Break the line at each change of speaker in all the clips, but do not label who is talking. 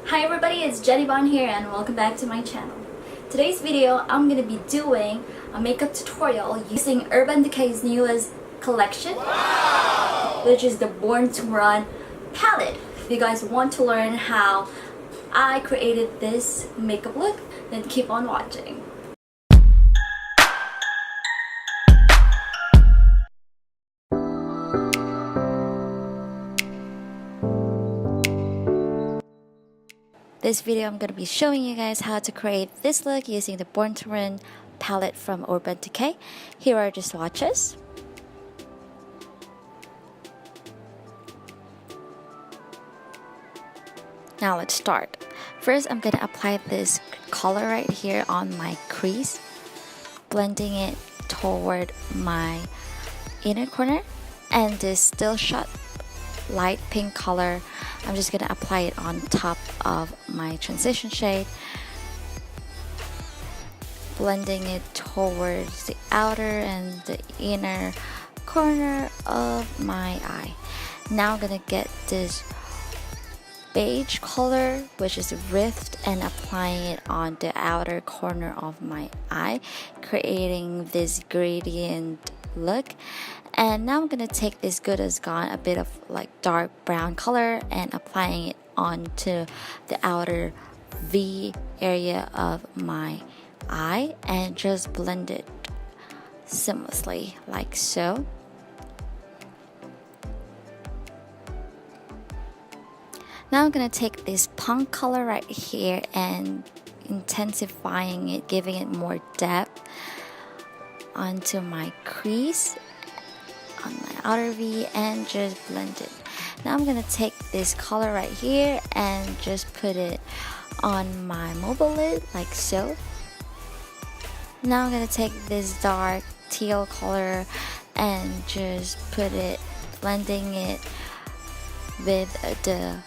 Hi everybody, it's Jenny Bon here and welcome back to my channel. Today's video, I'm going to be doing a makeup tutorial using Urban Decay's newest collection, which is the Born to Run palette. If you guys want to learn how I created this makeup look, then keep on watching. This video I'm going to be showing you guys how to create this look using the Born to Run palette from Urban Decay. Here are the swatches. Now let's start. First I'm going to apply this color right here on my crease, blending it toward my inner corner, and this Still Shot light pink color, I'm just gonna apply it on top of my transition shade, blending it towards the outer and the inner corner of my eye. Now I'm gonna get this beige color, which is Rift, and applying it on the outer corner of my eye, creating this gradient look. And now I'm gonna take this Good As Gone, a bit of like dark brown color, and applying it onto the outer V area of my eye and just blend it seamlessly like so. Now I'm gonna take this punk color right here and intensifying it, giving it more depth onto my crease on my outer V and just blend it. Now I'm gonna take this color right here and just put it on my mobile lid like so. Now I'm gonna take this dark teal color and just put it, blending it with the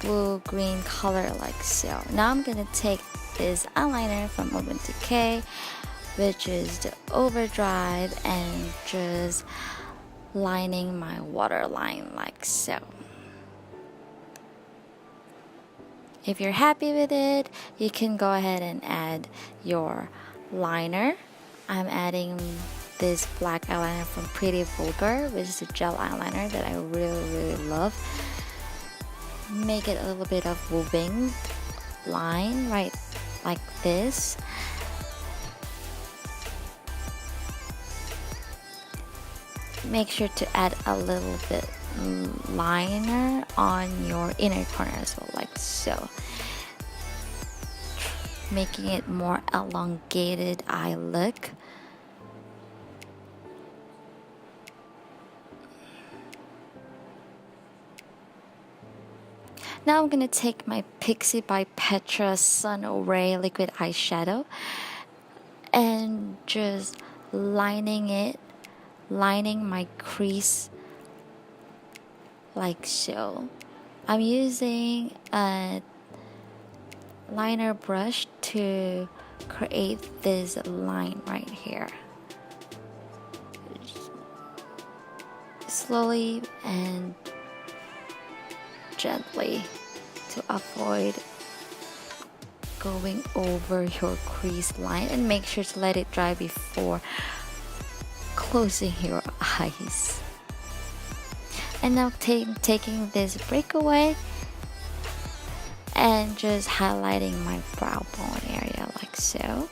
blue-green color like so. Now I'm gonna take this eyeliner from Urban Decay, which is the Overdrive, and just lining my waterline like so. If you're happy with it, you can go ahead and add your liner. I'm adding this black eyeliner from Pretty Vulgar, which is a gel eyeliner that I really love. Make it a little bit of a winged line right like this. Make sure to add a little bit liner on your inner corner as well, like so, making it more elongated eye look. Now I'm gonna take my Pixie by Petra Sun Ray liquid eyeshadow and just lining my crease like so. I'm using a liner brush to create this line right here. Slowly and gently to avoid going over your crease line, and make sure to let it dry before closing your eyes. And now taking this breakaway and just highlighting my brow bone area like so.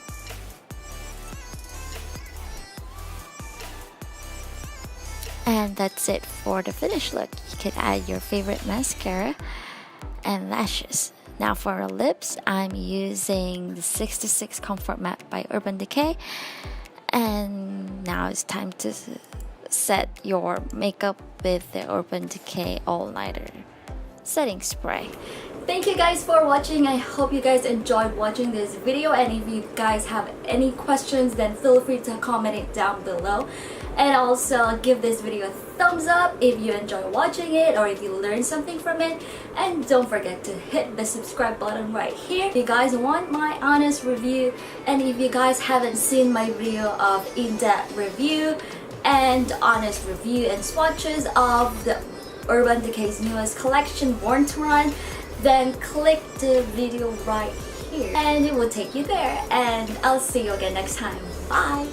And that's it for the finished look. You can add your favorite mascara and lashes. Now for our lips, I'm using the 66 Comfort Matte by Urban Decay. And now it's time to set your makeup with the Urban Decay All Nighter setting spray. Thank you guys for watching. I hope you guys enjoyed watching this video, and if you guys have any questions, then feel free to comment it down below. And also give this video a thumbs up if you enjoy watching it or if you learned something from it. And don't forget to hit the subscribe button right here if you guys want my honest review, and if you guys haven't seen my video of in-depth review and honest review and swatches of the Urban Decay's newest collection, Born to Run, then click the video right here and it will take you there, and I'll see you again next time. Bye!